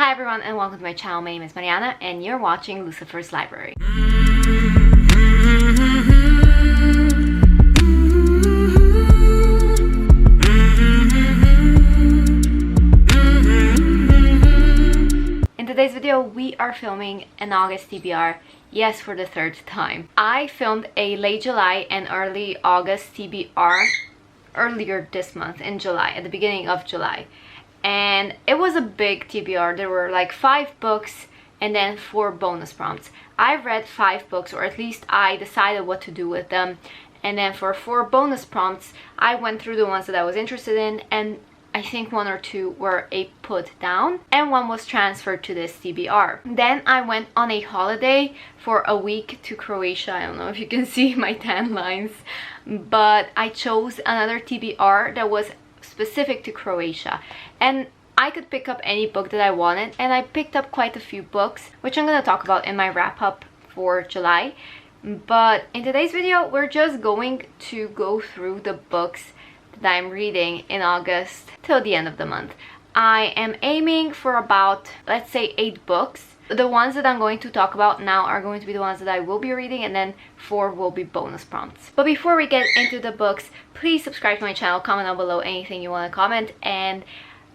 Hi everyone and welcome to my channel. My name is Mariana and you're watching Lucifer's Library. In today's video, we are filming an August TBR. Yes, for the third time. I filmed a late July and early August TBR earlier this month in July, at the beginning of July. And it was a big TBR. There were like 5 books and then 4 bonus prompts. I read 5 books, or at least I decided what to do with them. And then for 4 bonus prompts, I went through the ones that I was interested in, and I think 1 or 2 were a put down and 1 was transferred to this TBR. Then I went on a holiday for a week to Croatia. I don't know if you can see my tan lines, but I chose another TBR that was specific to Croatia, and I could pick up any book that I wanted, and I picked up quite a few books, which I'm gonna talk about in my wrap up for July. But in today's video, we're just going to go through the books that I'm reading in August till the end of the month. I am aiming for about, let's say, 8 books. The ones that I'm going to talk about now are going to be the ones that I will be reading, and then 4 will be bonus prompts. But before we get into the books, please subscribe to my channel, comment down below anything you want to comment, and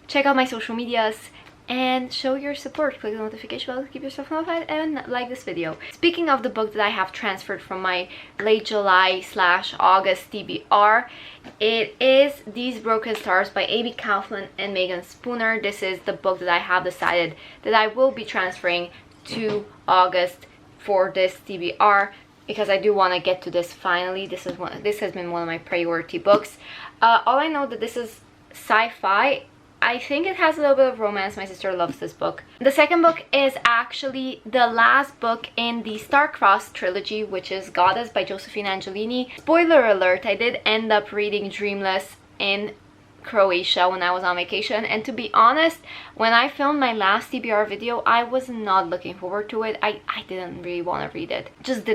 check out my social medias and show your support. Click the notification bell to keep yourself notified and like this video. Speaking of the book that I have transferred from my late July/August TBR, it is These Broken Stars by Amy Kaufman and Megan Spooner. This is the book that I have decided that I will be transferring to August for this TBR, because I do want to get to this finally. This has been one of my priority books. All I know that this is sci-fi. I think it has a little bit of romance. My sister loves this book. The second book is actually the last book in the Star-Crossed trilogy, which is Goddess by Josephine Angelini. Spoiler alert, I did end up reading Dreamless in Croatia when I was on vacation, and to be honest, when I filmed my last TBR video, I was not looking forward to it. I didn't really want to read it. Just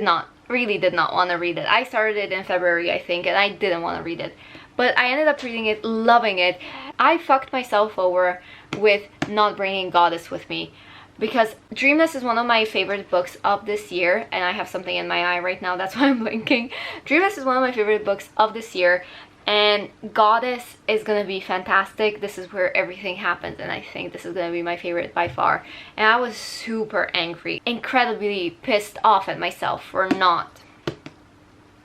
really did not want to read it. I started it in February, I think, and I didn't want to read it. But I ended up reading it, loving it. I fucked myself over with not bringing Goddess with me, because Dreamless is one of my favorite books of this year, and I have something in my eye right now, that's why I'm blinking. Dreamless is one of my favorite books of this year, and Goddess is gonna be fantastic. This is where everything happens, and I think this is gonna be my favorite by far. And I was super angry, incredibly pissed off at myself for not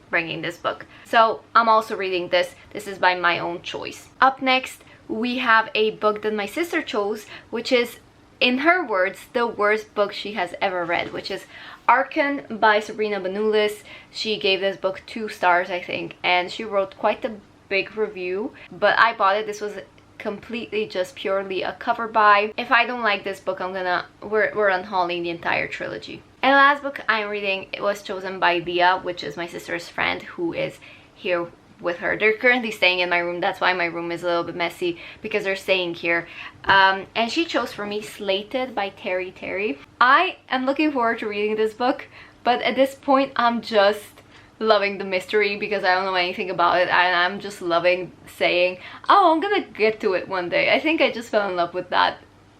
bringing this book. So I'm also reading this. This is by my own choice. Up next, we have a book that my sister chose, which is, in her words, the worst book she has ever read, which is Archon by Sabrina Banulis. She gave this book 2 stars, I think, and she wrote quite a big review, but I bought it. This was completely just purely a cover buy. If I don't like this book, we're unhauling the entire trilogy. And the last book I'm reading, it was chosen by Leah, which is my sister's friend who is here with her. They're currently staying in my room. That's why my room is a little bit messy, because they're staying here. And she chose for me Slated by Terry. I am looking forward to reading this book, but at this point I'm just loving the mystery, because I don't know anything about it, and I'm just loving saying, oh, I'm gonna get to it one day. I think I just fell in love with that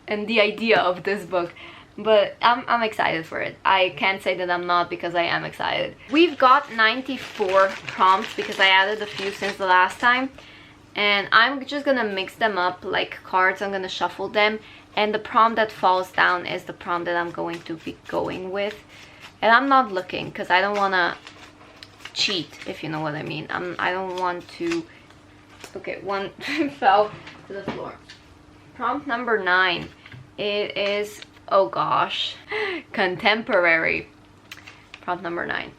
and the idea of this book. But I'm excited for it. I can't say that I'm not, because I am excited. We've got 94 prompts, because I added a few since the last time. And I'm just gonna mix them up like cards. I'm gonna shuffle them. And the prompt that falls down is the prompt that I'm going to be going with. And I'm not looking, because I don't wanna cheat, if you know what I mean. I don't want to... Okay, one fell to the floor. Prompt number 9. It is... oh gosh, contemporary. Prompt number 9.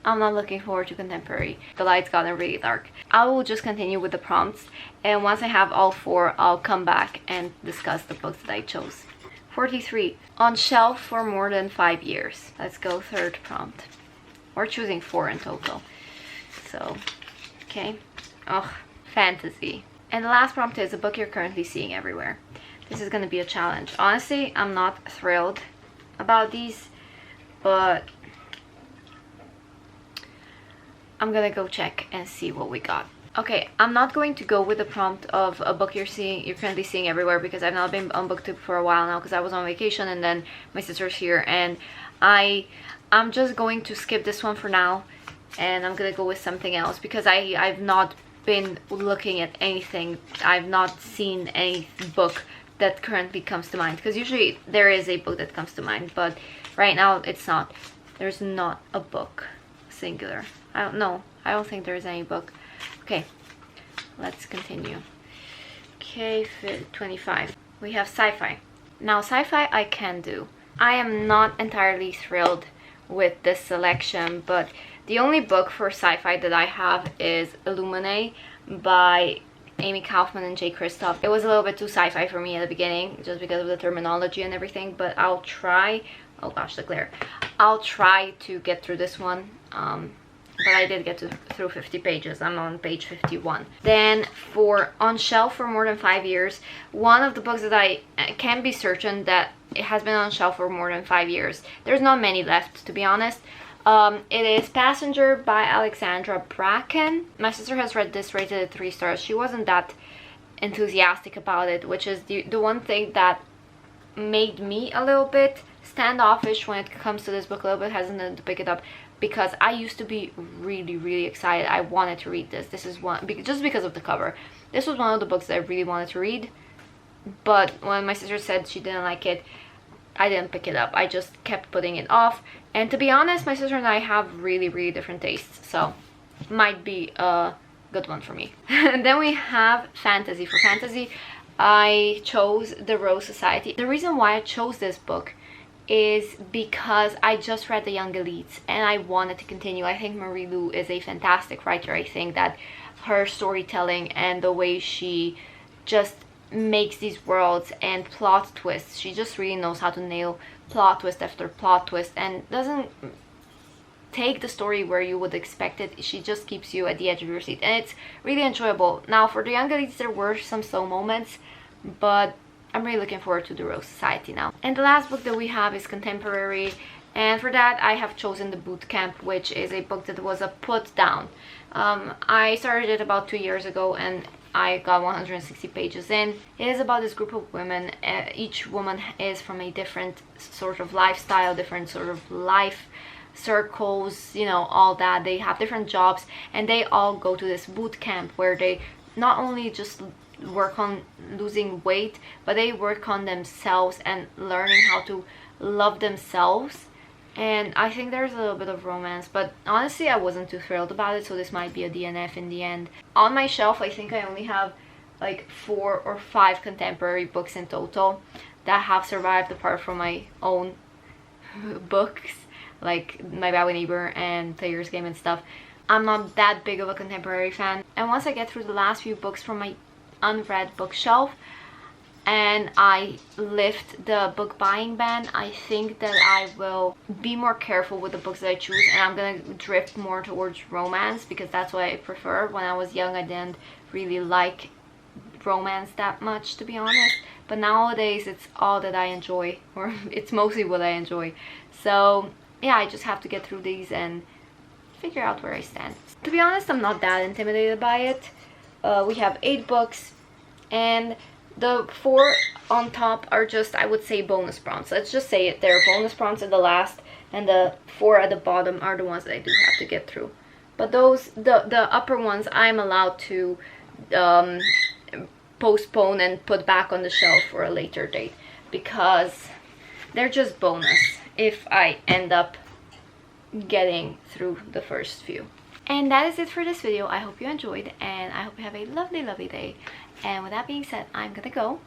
I'm not looking forward to contemporary. The light's gotten really dark. I will just continue with the prompts, and once I have all 4, I'll come back and discuss the books that I chose. 43. On shelf for more than 5 years. Let's go third prompt. We're choosing 4 in total. So, okay. Oh, fantasy. And the last prompt is a book you're currently seeing everywhere. This is going to be a challenge. Honestly, I'm not thrilled about these, but I'm going to go check and see what we got. Okay, I'm not going to go with the prompt of a book you're currently seeing everywhere, because I've not been on booktube for a while now because I was on vacation and then my sister's here, and I'm just going to skip this one for now, and I'm gonna go with something else because I've not been looking at anything. I've not seen any book that currently comes to mind, because usually there is a book that comes to mind, but right now it's not. There's not a book, singular. I don't know. I don't think there's any book. Okay, let's continue. Okay, 25. We have sci-fi. Now, sci-fi I can do. I am not entirely thrilled with this selection, but the only book for sci-fi that I have is Illuminae by Amy Kaufman and Jay Kristoff. It was a little bit too sci-fi for me at the beginning, just because of the terminology and everything, but I'll try. Oh gosh, the glare. I'll try to get through this one. But I did get through 50 pages. I'm on page 51. Then for On Shelf for More Than 5 Years, one of the books that I can be certain that it has been on shelf for more than 5 years. There's not many left, to be honest. It is Passenger by Alexandra Bracken. My sister has read this, rated it 3 stars. She wasn't that enthusiastic about it, which is the one thing that made me a little bit standoffish when it comes to this book, a little bit hesitant to pick it up, because I used to be really excited. I wanted to read this. This is one, just because of the cover. This was one of the books that I really wanted to read, but when my sister said she didn't like it, I didn't pick it up. I just kept putting it off, and to be honest, my sister and I have really different tastes, so might be a good one for me. And then we have fantasy. For fantasy, I chose The Rose Society. The reason why I chose this book is because I just read The Young Elites and I wanted to continue. I think Marie Lu is a fantastic writer. I think that her storytelling and the way she just makes these worlds and plot twists, she just really knows how to nail plot twist after plot twist and doesn't take the story where you would expect it. She just keeps you at the edge of your seat, and it's really enjoyable. Now, for The Young Elites, there were some slow moments, but I'm really looking forward to The Rose Society now. And the last book that we have is contemporary, and for that I have chosen The Boot Camp, which is a book that was a put down. I started it about 2 years ago and I got 160 pages in. It is about this group of women. Each woman is from a different sort of lifestyle, different sort of life circles, you know, all that. They have different jobs and they all go to this boot camp where they not only just work on losing weight, but they work on themselves and learning how to love themselves. And I think there's a little bit of romance, but honestly I wasn't too thrilled about it, so this might be a DNF in the end. On my shelf, I think I only have like 4 or 5 contemporary books in total that have survived, apart from my own books like My Bad Neighbor and Player's Game and stuff. I'm not that big of a contemporary fan, and once I get through the last few books from my unread bookshelf and I lift the book buying ban, I think that I will be more careful with the books that I choose, and I'm gonna drift more towards romance, because that's what I prefer. When I was young, I didn't really like romance that much, to be honest, but nowadays it's all that I enjoy, or it's mostly what I enjoy. So yeah, I just have to get through these and figure out where I stand. To be honest, I'm not that intimidated by it. We have 8 books, and the 4 on top are just, I would say, bonus prompts. Let's just say it. There are bonus prompts at the last, and the 4 at the bottom are the ones that I do have to get through. But those, the upper ones, I'm allowed to postpone and put back on the shelf for a later date, because they're just bonus if I end up getting through the first few. And that is it for this video. I hope you enjoyed, and I hope you have a lovely day. And with that being said, I'm gonna go.